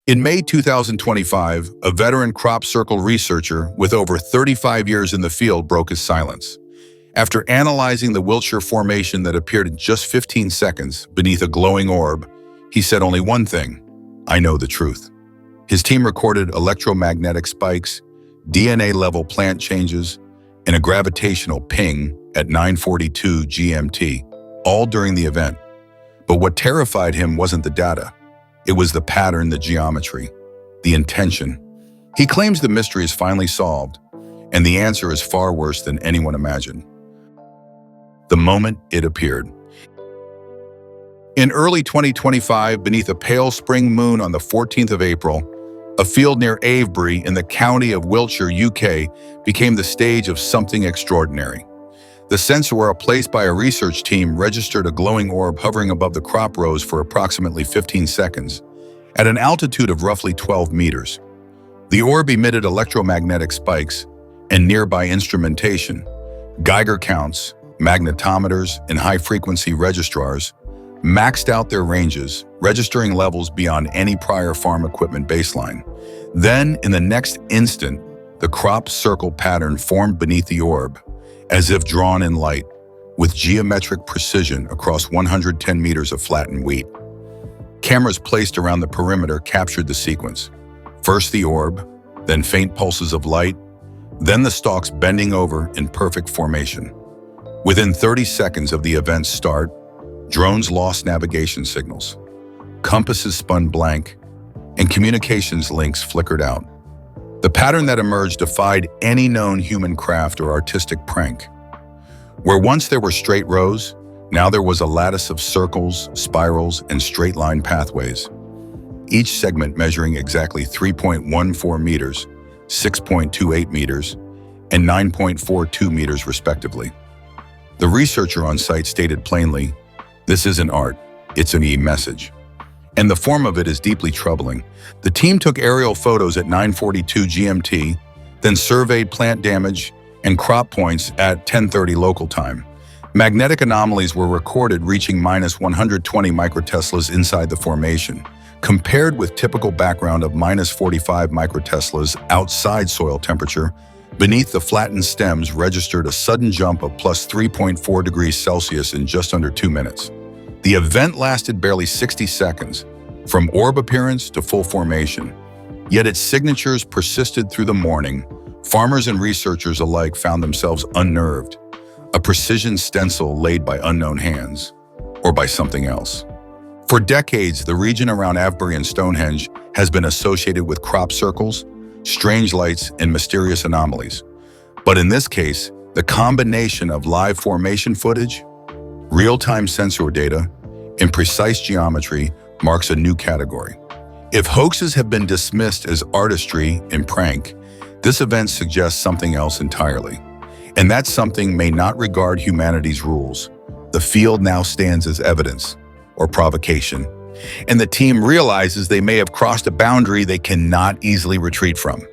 In May 2025, a veteran crop circle researcher with over 35 years in the field broke his silence. After analyzing the Wiltshire formation that appeared in just 15 seconds beneath a glowing orb, he said only one thing: "I know the truth." His team recorded electromagnetic spikes, DNA-level plant changes, and a gravitational ping at 9:42 GMT, all during the event. But what terrified him wasn't the data. It was the pattern, the geometry, the intention. He claims the mystery is finally solved, and the answer is far worse than anyone imagined. The moment it appeared. In early 2025, beneath a pale spring moon on the 14th of April, a field near Avebury in the county of Wiltshire, UK, became the stage of something extraordinary. The sensor placed by a research team registered a glowing orb hovering above the crop rows for approximately 15 seconds, at an altitude of roughly 12 meters. The orb emitted electromagnetic spikes, and nearby instrumentation, Geiger counts, magnetometers, and high-frequency registrars, maxed out their ranges, registering levels beyond any prior farm equipment baseline. Then, in the next instant, the crop circle pattern formed beneath the orb, as if drawn in light, with geometric precision across 110 meters of flattened wheat. Cameras placed around the perimeter captured the sequence. First the orb, then faint pulses of light, then the stalks bending over in perfect formation. Within 30 seconds of the event's start, drones lost navigation signals, compasses spun blank, and communications links flickered out. The pattern that emerged defied any known human craft or artistic prank. Where once there were straight rows, now there was a lattice of circles, spirals, and straight-line pathways, each segment measuring exactly 3.14 meters, 6.28 meters, and 9.42 meters respectively. The researcher on site stated plainly, "This isn't art, it's an e-message." And the form of it is deeply troubling. The team took aerial photos at 9:42 GMT, then surveyed plant damage and crop points at 10:30 local time. Magnetic anomalies were recorded reaching -120 microteslas inside the formation, compared with typical background of -45 microteslas outside soil temperature. Beneath the flattened stems registered a sudden jump of +3.4 degrees Celsius in just under 2 minutes. The event lasted barely 60 seconds, from orb appearance to full formation, yet its signatures persisted through the morning. Farmers and researchers alike found themselves unnerved, a precision stencil laid by unknown hands, or by something else. For decades, the region around Avebury and Stonehenge has been associated with crop circles, strange lights, and mysterious anomalies. But in this case, the combination of live formation footage, real-time sensor data, and precise geometry marks a new category. If hoaxes have been dismissed as artistry and prank, this event suggests something else entirely. And that something may not regard humanity's rules. The field now stands as evidence, or provocation, and the team realizes they may have crossed a boundary they cannot easily retreat from.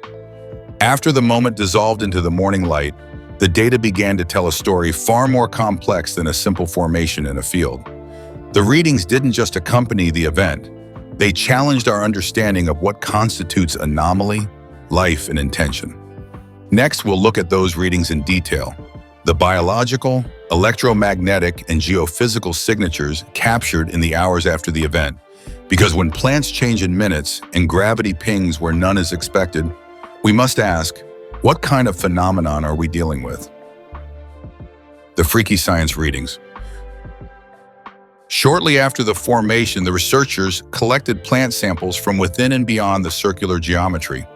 After the moment dissolved into the morning light, the data began to tell a story far more complex than a simple formation in a field. The readings didn't just accompany the event, they challenged our understanding of what constitutes anomaly, life, and intention. Next, we'll look at those readings in detail. The biological, electromagnetic, and geophysical signatures captured in the hours after the event. Because when plants change in minutes and gravity pings where none is expected, we must ask, what kind of phenomenon are we dealing with? The freaky science readings. Shortly after the formation, the researchers collected plant samples from within and beyond the circular geometry.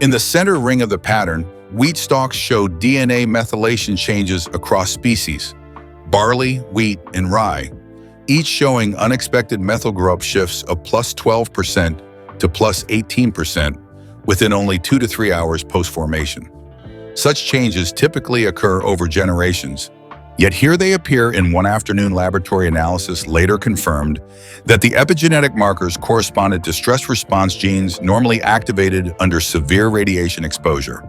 In the center ring of the pattern, wheat stalks showed DNA methylation changes across species, barley, wheat, and rye, each showing unexpected methyl group shifts of +12% to +18% within only 2 to 3 hours post-formation. Such changes typically occur over generations, yet here they appear in one afternoon laboratory analysis later confirmed that the epigenetic markers corresponded to stress response genes normally activated under severe radiation exposure.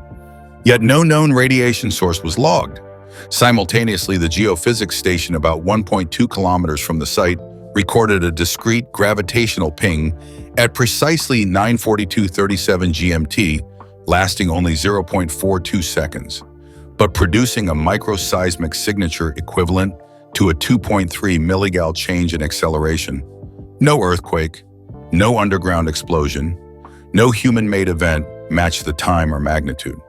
Yet no known radiation source was logged. Simultaneously, the geophysics station about 1.2 kilometers from the site recorded a discrete gravitational ping At precisely 9:42:37 GMT, lasting only 0.42 seconds, but producing a microseismic signature equivalent to a 2.3 milligal change in acceleration. No earthquake, no underground explosion, no human-made event matched the time or magnitude.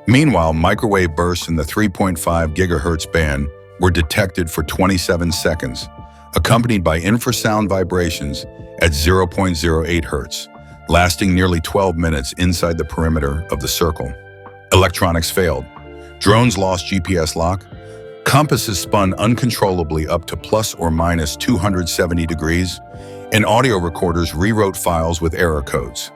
Meanwhile, microwave bursts in the 3.5 gigahertz band were detected for 27 seconds, accompanied by infrasound vibrations at 0.08 hertz, lasting nearly 12 minutes inside the perimeter of the circle. Electronics failed. Drones lost GPS lock. Compasses spun uncontrollably up to plus or minus 270 degrees, and audio recorders rewrote files with error codes.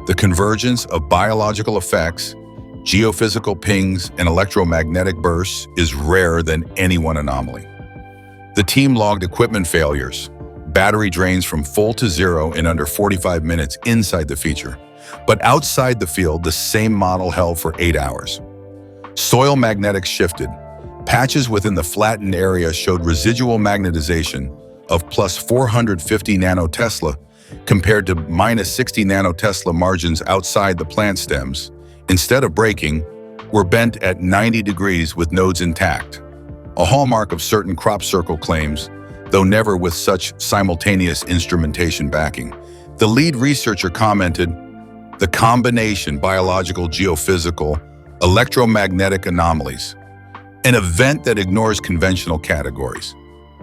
The convergence of biological effects, geophysical pings, and electromagnetic bursts is rarer than any one anomaly. The team logged equipment failures, battery drains from full to zero in under 45 minutes inside the feature. But outside the field, the same model held for 8 hours. Soil magnetics shifted. Patches within the flattened area showed residual magnetization of plus 450 nanotesla compared to minus 60 nanotesla margins outside the plant stems. Instead of breaking, were bent at 90 degrees with nodes intact. A hallmark of certain crop circle claims, though never with such simultaneous instrumentation backing. The lead researcher commented, "The combination biological, geophysical, electromagnetic anomalies, an event that ignores conventional categories."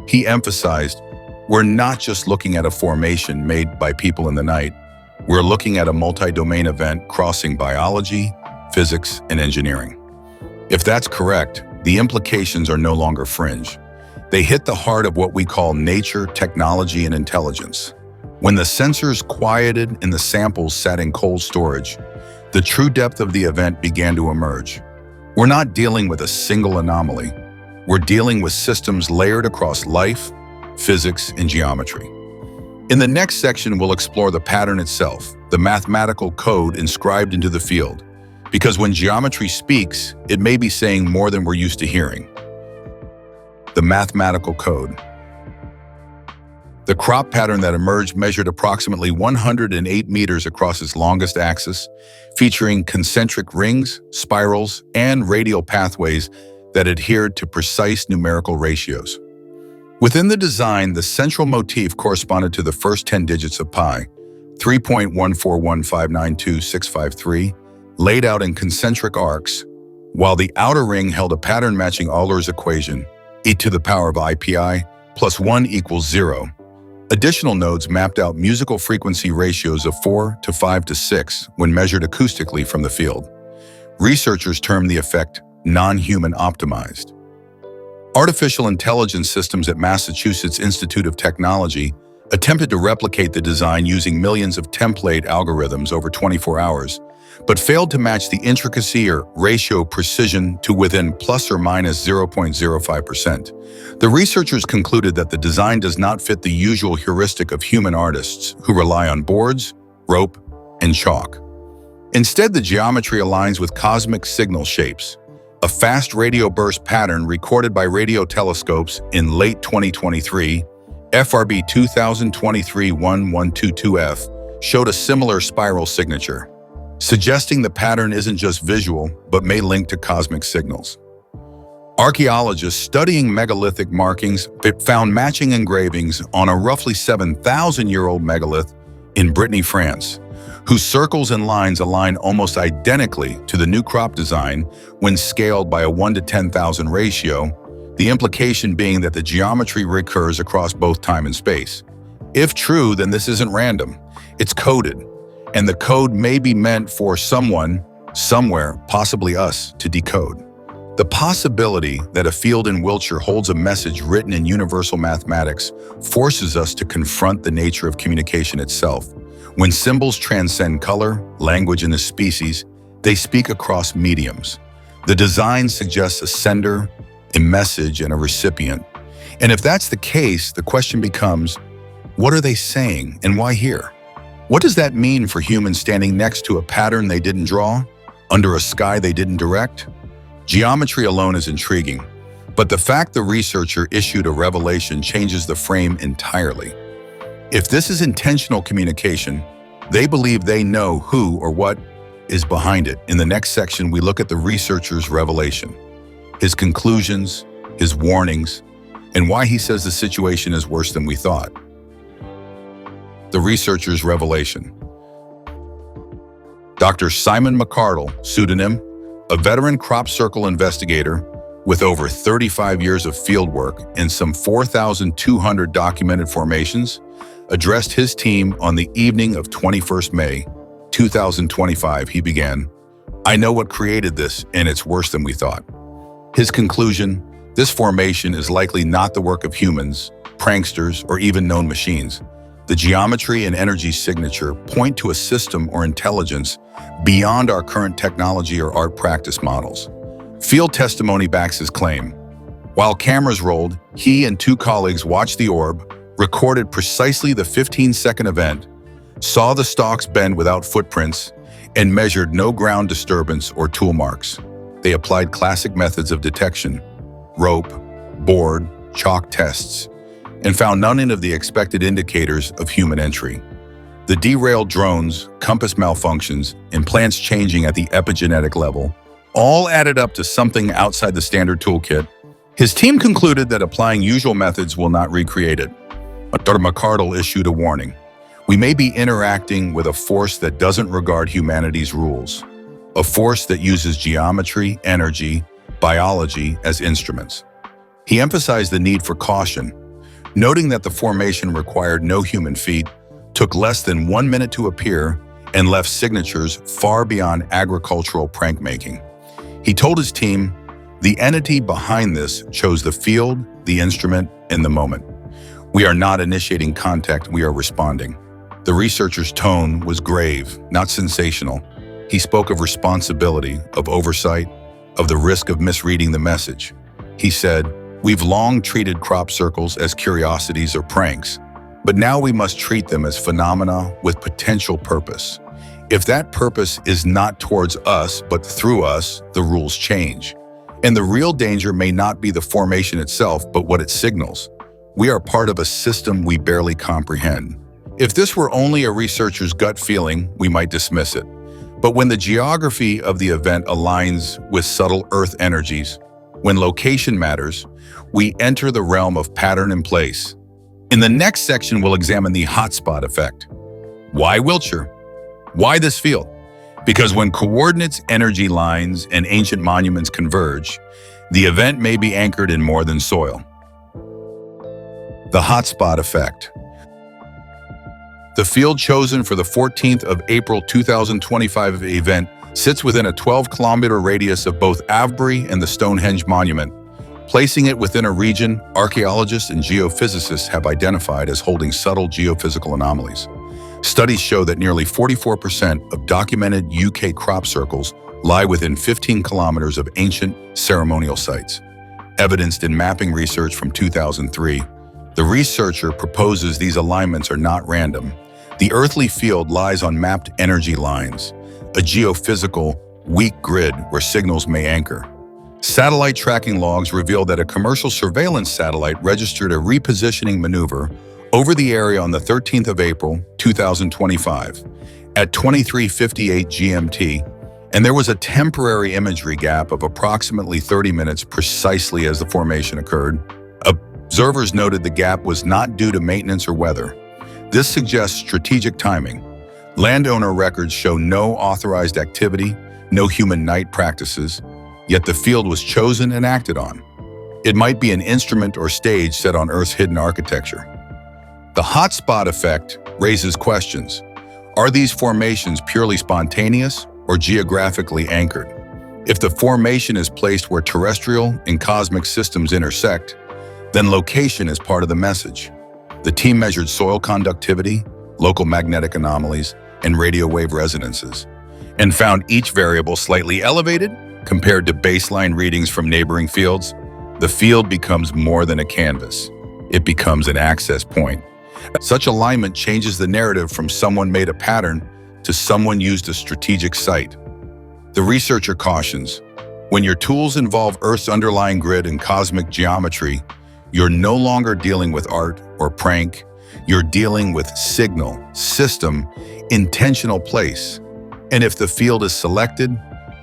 He emphasized, "We're not just looking at a formation made by people in the night. We're looking at a multi-domain event crossing biology, physics, and engineering." If that's correct, the implications are no longer fringe. They hit the heart of what we call nature, technology, and intelligence. When the sensors quieted and the samples sat in cold storage, the true depth of the event began to emerge. We're not dealing with a single anomaly. We're dealing with systems layered across life, physics, and geometry. In the next section, we'll explore the pattern itself, the mathematical code inscribed into the field. Because when geometry speaks, it may be saying more than we're used to hearing. The mathematical code. The crop pattern that emerged measured approximately 108 meters across its longest axis, featuring concentric rings, spirals, and radial pathways that adhered to precise numerical ratios. Within the design, the central motif corresponded to the first 10 digits of pi, 3.141592653, laid out in concentric arcs, while the outer ring held a pattern-matching Euler's equation, e to the power of IPI plus 1 equals 0. Additional nodes mapped out musical frequency ratios of 4 to 5 to 6 when measured acoustically from the field. Researchers term the effect non-human optimized. Artificial intelligence systems at Massachusetts Institute of Technology attempted to replicate the design using millions of template algorithms over 24 hours, but failed to match the intricacy or ratio precision to within plus or minus 0.05%. The researchers concluded that the design does not fit the usual heuristic of human artists who rely on boards, rope, and chalk. Instead, the geometry aligns with cosmic signal shapes, a fast radio burst pattern recorded by radio telescopes in late 2023, FRB 2023-1122F, showed a similar spiral signature, suggesting the pattern isn't just visual, but may link to cosmic signals. Archaeologists studying megalithic markings found matching engravings on a roughly 7,000-year-old megalith in Brittany, France, whose circles and lines align almost identically to the new crop design when scaled by a 1 to 10,000 ratio, the implication being that the geometry recurs across both time and space. If true, then this isn't random. It's coded, and the code may be meant for someone, somewhere, possibly us, to decode. The possibility that a field in Wiltshire holds a message written in universal mathematics forces us to confront the nature of communication itself. When symbols transcend color, language, and the species, they speak across mediums. The design suggests a sender, a message, and a recipient. And if that's the case, the question becomes, what are they saying and why here? What does that mean for humans standing next to a pattern they didn't draw, under a sky they didn't direct? Geometry alone is intriguing, but the fact the researcher issued a revelation changes the frame entirely. If this is intentional communication, they believe they know who or what is behind it. In the next section, we look at the researcher's revelation, his conclusions, his warnings, and why he says the situation is worse than we thought. The researcher's revelation. Dr. Simon McCardle, pseudonym, a veteran crop circle investigator with over 35 years of fieldwork and some 4,200 documented formations, addressed his team on the evening of 21st May, 2025. He began, "I know what created this, and it's worse than we thought." His conclusion, this formation is likely not the work of humans, pranksters, or even known machines. The geometry and energy signature point to a system or intelligence beyond our current technology or art practice models. Field testimony backs his claim. While cameras rolled, he and two colleagues watched the orb, recorded precisely the 15-second event, saw the stalks bend without footprints, and measured no ground disturbance or tool marks. They applied classic methods of detection, rope, board, chalk tests, and found none of the expected indicators of human entry. The derailed drones, compass malfunctions, and plants changing at the epigenetic level all added up to something outside the standard toolkit. His team concluded that applying usual methods will not recreate it. Dr. McCardle issued a warning. We may be interacting with a force that doesn't regard humanity's rules, a force that uses geometry, energy, biology as instruments. He emphasized the need for caution, noting that the formation required no human feet, took less than 1 minute to appear, and left signatures far beyond agricultural prank making. He told his team, "The entity behind this chose the field, the instrument, and the moment. We are not initiating contact, we are responding." The researcher's tone was grave, not sensational. He spoke of responsibility, of oversight, of the risk of misreading the message. He said, "We've long treated crop circles as curiosities or pranks, but now we must treat them as phenomena with potential purpose. If that purpose is not towards us, but through us, the rules change. And the real danger may not be the formation itself, but what it signals. We are part of a system we barely comprehend. If this were only a researcher's gut feeling, we might dismiss it. But when the geography of the event aligns with subtle Earth energies, when location matters, we enter the realm of pattern and place." In the next section, we'll examine the hotspot effect. Why Wiltshire? Why this field? Because when coordinates, energy lines, and ancient monuments converge, the event may be anchored in more than soil. The hotspot effect. The field chosen for the 14th of April 2025 event sits within a 12-kilometer radius of both Avebury and the Stonehenge Monument, placing it within a region archaeologists and geophysicists have identified as holding subtle geophysical anomalies. Studies show that nearly 44% of documented UK crop circles lie within 15 kilometers of ancient ceremonial sites. Evidenced in mapping research from 2003, the researcher proposes these alignments are not random. The earthly field lies on mapped energy lines, a geophysical, weak grid where signals may anchor. Satellite tracking logs reveal that a commercial surveillance satellite registered a repositioning maneuver over the area on the 13th of April, 2025, at 23:58 GMT, and there was a temporary imagery gap of approximately 30 minutes precisely as the formation occurred. Observers noted the gap was not due to maintenance or weather. This suggests strategic timing. Landowner records show no authorized activity, no human night practices, yet the field was chosen and acted on. It might be an instrument or stage set on Earth's hidden architecture. The hotspot effect raises questions. Are these formations purely spontaneous or geographically anchored? If the formation is placed where terrestrial and cosmic systems intersect, then location is part of the message. The team measured soil conductivity, local magnetic anomalies, and radio wave resonances, and found each variable slightly elevated compared to baseline readings from neighboring fields. The field becomes more than a canvas. It becomes an access point. Such alignment changes the narrative from someone made a pattern to someone used a strategic site. The researcher cautions, when your tools involve Earth's underlying grid and cosmic geometry, you're no longer dealing with art or prank, You're dealing with signal, system, intentional place. And if the field is selected,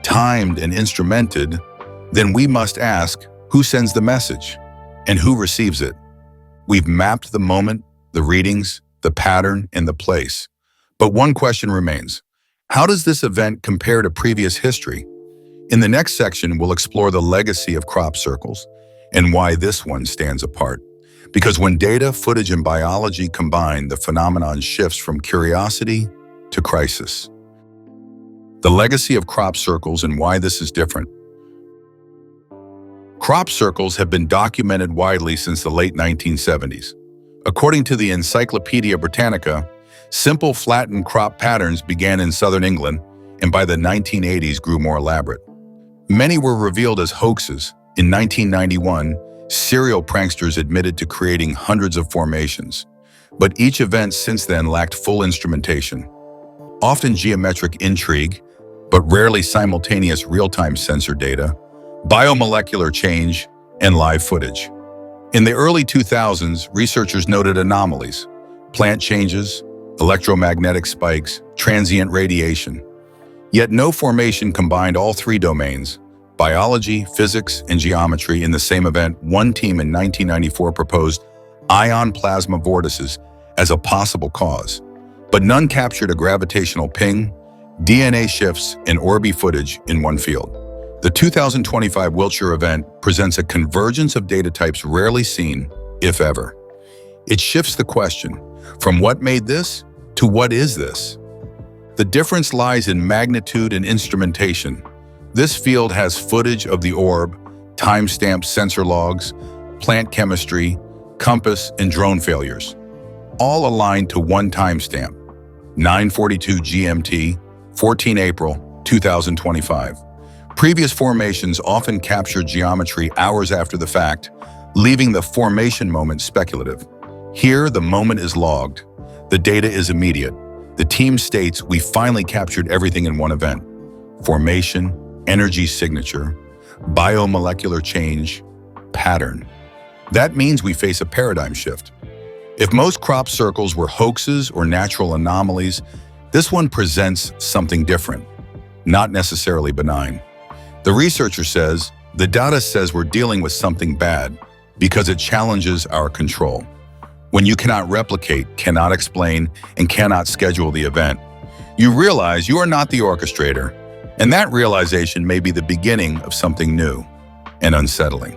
timed, and instrumented, then we must ask who sends the message and who receives it. We've mapped the moment, the readings, the pattern, and the place. But one question remains. How does this event compare to previous history? In the next section, we'll explore the legacy of crop circles and why this one stands apart. Because when data, footage, and biology combine, the phenomenon shifts from curiosity to crisis. The legacy of crop circles and why this is different. Crop circles have been documented widely since the late 1970s. According to the Encyclopedia Britannica, simple flattened crop patterns began in southern England and by the 1980s grew more elaborate. Many were revealed as hoaxes. In 1991, serial pranksters admitted to creating hundreds of formations, but each event since then lacked full instrumentation. Often geometric intrigue, but rarely simultaneous real-time sensor data, biomolecular change, and live footage. In the early 2000s, researchers noted anomalies, plant changes, electromagnetic spikes, transient radiation. Yet no formation combined all three domains, biology, physics, and geometry in the same event. One team in 1994 proposed ion plasma vortices as a possible cause, but none captured a gravitational ping, DNA shifts, and Orbi footage in one field. The 2025 Wiltshire event presents a convergence of data types rarely seen, if ever. It shifts the question from what made this to what is this? The difference lies in magnitude and instrumentation. This field has footage of the orb, timestamp sensor logs, plant chemistry, compass, and drone failures, all aligned to one timestamp, 9:42 GMT, 14 April 2025. Previous formations often captured geometry hours after the fact, leaving the formation moment speculative. Here, the moment is logged. The data is immediate. The team states we finally captured everything in one event. Formation, energy signature, biomolecular change, pattern. That means we face a paradigm shift. If most crop circles were hoaxes or natural anomalies, this one presents something different, not necessarily benign. The researcher says, the data says we're dealing with something bad because it challenges our control. When you cannot replicate, cannot explain, and cannot schedule the event, you realize you are not the orchestrator, and that realization may be the beginning of something new and unsettling.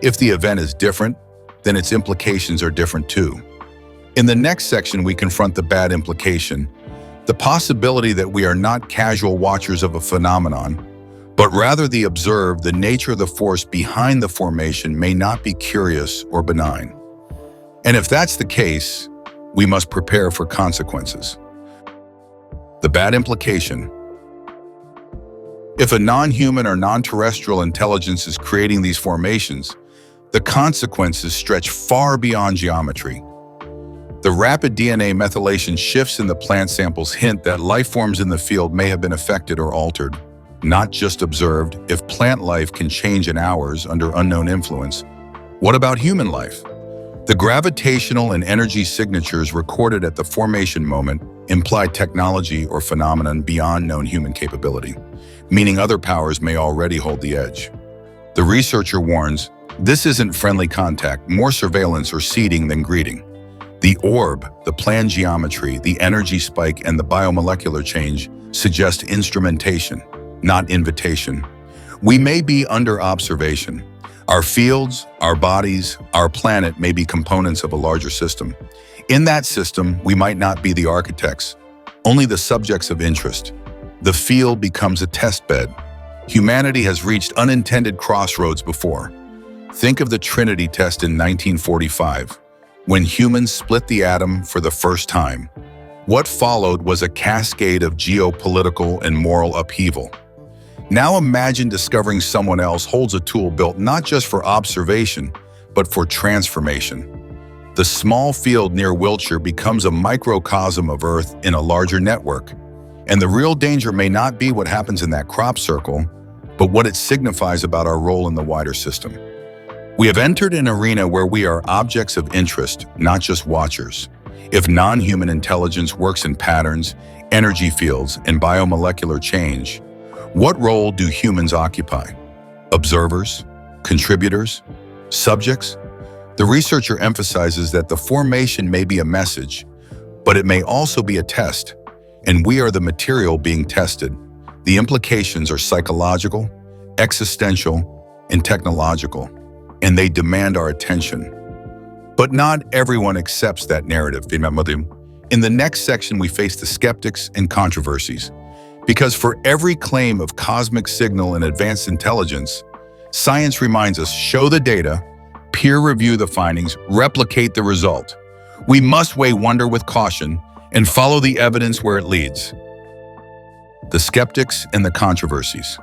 If the event is different, then its implications are different too. In the next section, we confront the bad implication, the possibility that we are not casual watchers of a phenomenon, but rather the observed, the nature of the force behind the formation may not be curious or benign. And if that's the case, we must prepare for consequences. The bad implication. If a non-human or non-terrestrial intelligence is creating these formations, the consequences stretch far beyond geometry. The rapid DNA methylation shifts in the plant samples hint that life forms in the field may have been affected or altered, not just observed. If plant life can change in hours under unknown influence, what about human life? The gravitational and energy signatures recorded at the formation moment imply technology or phenomenon beyond known human capability, meaning other powers may already hold the edge. The researcher warns, this isn't friendly contact, more surveillance or seeding than greeting. The orb, the planned geometry, the energy spike, and the biomolecular change suggest instrumentation, not invitation. We may be under observation. Our fields, our bodies, our planet may be components of a larger system. In that system, we might not be the architects, only the subjects of interest. The field becomes a test bed. Humanity has reached unintended crossroads before. Think of the Trinity test in 1945, when humans split the atom for the first time. What followed was a cascade of geopolitical and moral upheaval. Now imagine discovering someone else holds a tool built not just for observation, but for transformation. The small field near Wiltshire becomes a microcosm of Earth in a larger network. And the real danger may not be what happens in that crop circle, but what it signifies about our role in the wider system. We have entered an arena where we are objects of interest, not just watchers. If non-human intelligence works in patterns, energy fields, and biomolecular change, what role do humans occupy? Observers? Contributors? Subjects? The researcher emphasizes that the formation may be a message, but it may also be a test, and we are the material being tested. The implications are psychological, existential, and technological, and they demand our attention. But not everyone accepts that narrative. In the next section, we face the skeptics and controversies. Because for every claim of cosmic signal and advanced intelligence, science reminds us, show the data, peer review the findings, replicate the result. We must weigh wonder with caution and follow the evidence where it leads. The skeptics and the controversies.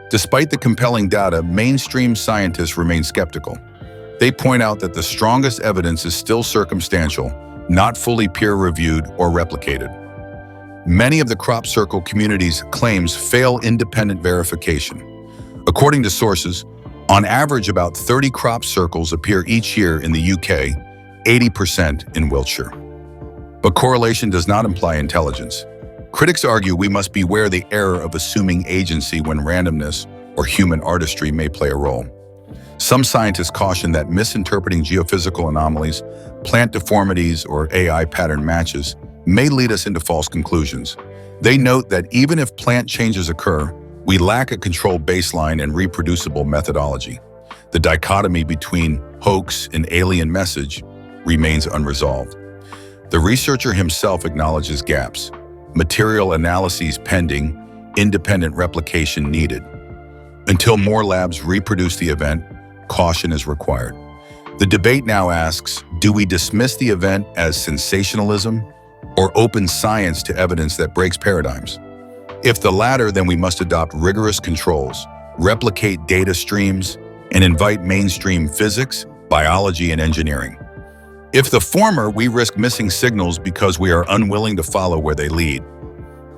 Despite the compelling data, mainstream scientists remain skeptical. They point out that the strongest evidence is still circumstantial, not fully peer-reviewed or replicated. Many of the crop circle community's claims fail independent verification. According to sources, on average about 30 crop circles appear each year in the UK, 80% in Wiltshire. But correlation does not imply intelligence. Critics argue we must beware the error of assuming agency when randomness or human artistry may play a role. Some scientists caution that misinterpreting geophysical anomalies, plant deformities, or AI pattern matches may lead us into false conclusions. They note that even if plant changes occur, we lack a controlled baseline and reproducible methodology. The dichotomy between hoax and alien message remains unresolved. The researcher himself acknowledges gaps, material analyses pending, independent replication needed. Until more labs reproduce the event, caution is required. The debate now asks, do we dismiss the event as sensationalism or open science to evidence that breaks paradigms? If the latter, then we must adopt rigorous controls, replicate data streams, and invite mainstream physics, biology, and engineering. If the former, we risk missing signals because we are unwilling to follow where they lead.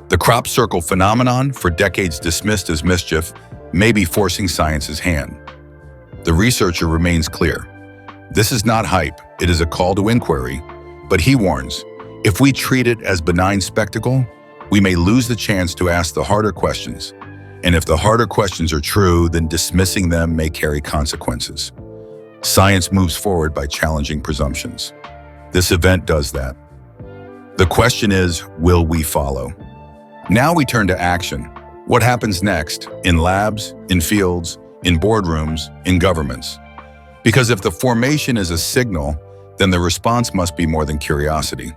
The crop circle phenomenon, for decades dismissed as mischief, may be forcing science's hand. The researcher remains clear. This is not hype, it is a call to inquiry, but he warns, if we treat it as benign spectacle, we may lose the chance to ask the harder questions. And if the harder questions are true, then dismissing them may carry consequences. Science moves forward by challenging presumptions. This event does that. The question is, will we follow? Now we turn to action. What happens next, in labs, in fields, in boardrooms, in governments? Because if the formation is a signal, then the response must be more than curiosity.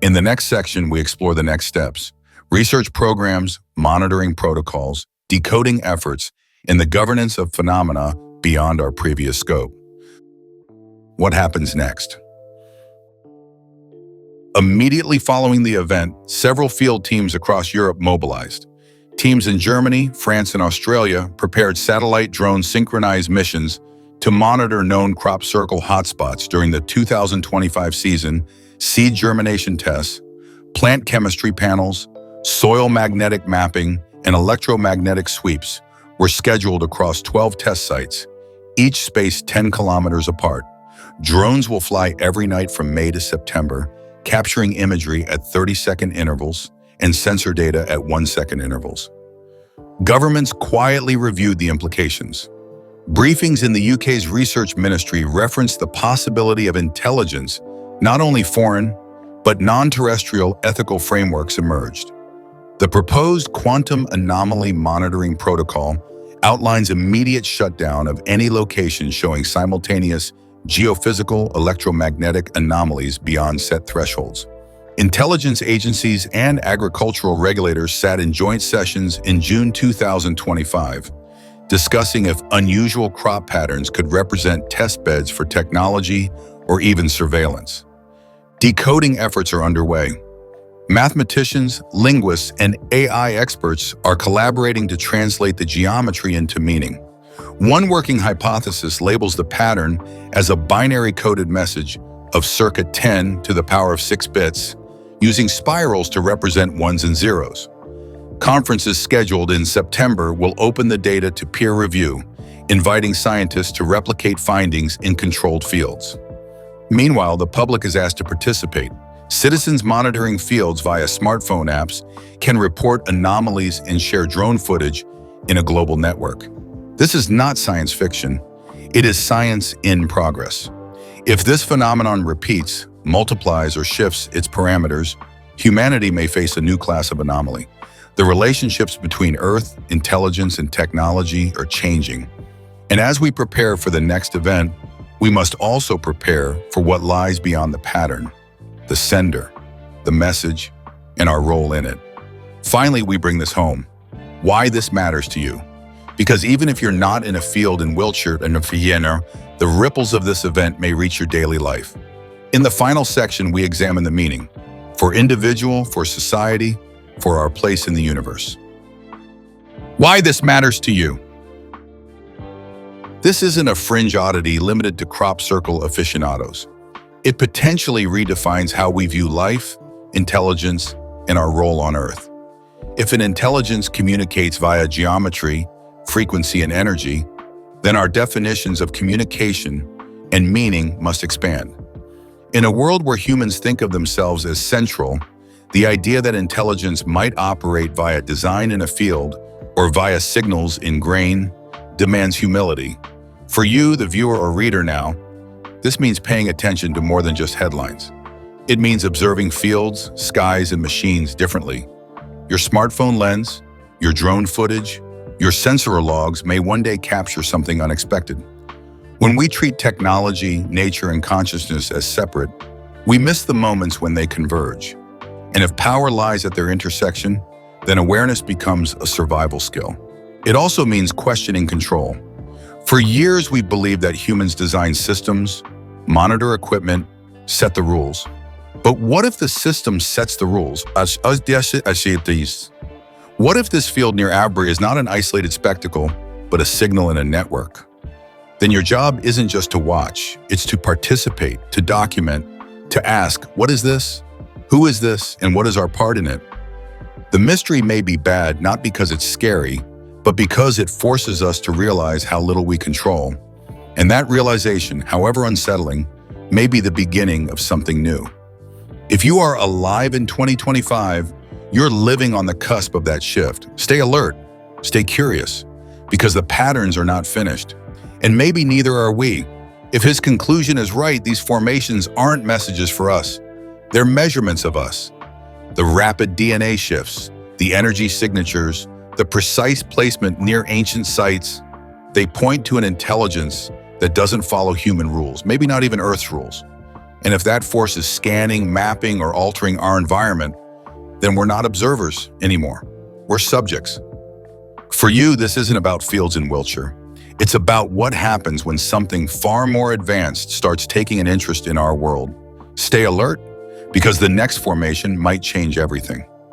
In the next section, we explore the next steps: research programs, monitoring protocols, decoding efforts, and the governance of phenomena beyond our previous scope. What happens next? Immediately following the event, several field teams across Europe mobilized. Teams in Germany, France, and Australia prepared satellite drone synchronized missions to monitor known crop circle hotspots during the 2025 season. Seed germination tests, plant chemistry panels, soil magnetic mapping, and electromagnetic sweeps were scheduled across 12 test sites, each spaced 10 kilometers apart. Drones will fly every night from May to September, capturing imagery at 30-second intervals and sensor data at 1-second intervals. Governments quietly reviewed the implications. Briefings in the UK's research ministry referenced the possibility of intelligence, not only foreign, but non-terrestrial ethical frameworks emerged. The proposed quantum anomaly monitoring protocol outlines immediate shutdown of any location showing simultaneous geophysical electromagnetic anomalies beyond set thresholds. Intelligence agencies and agricultural regulators sat in joint sessions in June 2025, discussing if unusual crop patterns could represent test beds for technology or even surveillance. Decoding efforts are underway. Mathematicians, linguists, and AI experts are collaborating to translate the geometry into meaning. One working hypothesis labels the pattern as a binary-coded message of circa 10 to the power of 6 bits, using spirals to represent ones and zeros. Conferences scheduled in September will open the data to peer review, inviting scientists to replicate findings in controlled fields. Meanwhile, the public is asked to participate. Citizens monitoring fields via smartphone apps can report anomalies and share drone footage in a global network. This is not science fiction. It is science in progress. If this phenomenon repeats, multiplies, or shifts its parameters, humanity may face a new class of anomaly. The relationships between Earth, intelligence, and technology are changing. And as we prepare for the next event, we must also prepare for what lies beyond the pattern, the sender, the message, and our role in it. Finally, we bring this home. Why this matters to you. Because even if you're not in a field in Wiltshire and Vienna, the ripples of this event may reach your daily life. In the final section, we examine the meaning for individual, for society, for our place in the universe. Why this matters to you. This isn't a fringe oddity limited to crop circle aficionados. It potentially redefines how we view life, intelligence, and our role on Earth. If an intelligence communicates via geometry, frequency, and energy, then our definitions of communication and meaning must expand. In a world where humans think of themselves as central, the idea that intelligence might operate via design in a field or via signals in grain demands humility. For you, the viewer or reader now, this means paying attention to more than just headlines. It means observing fields, skies, and machines differently. Your smartphone lens, your drone footage, your sensor logs may one day capture something unexpected. When we treat technology, nature, and consciousness as separate, we miss the moments when they converge. And if power lies at their intersection, then awareness becomes a survival skill. It also means questioning control. For years, we believed that humans design systems, monitor equipment, set the rules. But what if the system sets the rules? What if this field near Abri is not an isolated spectacle, but a signal in a network? Then your job isn't just to watch, it's to participate, to document, to ask, what is this? Who is this? And what is our part in it? The mystery may be bad not because it's scary, but because it forces us to realize how little we control. And that realization, however unsettling, may be the beginning of something new. If you are alive in 2025, you're living on the cusp of that shift. Stay alert, stay curious, because the patterns are not finished. And maybe neither are we. If his conclusion is right, these formations aren't messages for us. They're measurements of us. The rapid DNA shifts, the energy signatures, the precise placement near ancient sites, they point to an intelligence that doesn't follow human rules, maybe not even Earth's rules. And if that force is scanning, mapping, or altering our environment, then we're not observers anymore. We're subjects. For you, this isn't about fields in Wiltshire. It's about what happens when something far more advanced starts taking an interest in our world. Stay alert, because the next formation might change everything.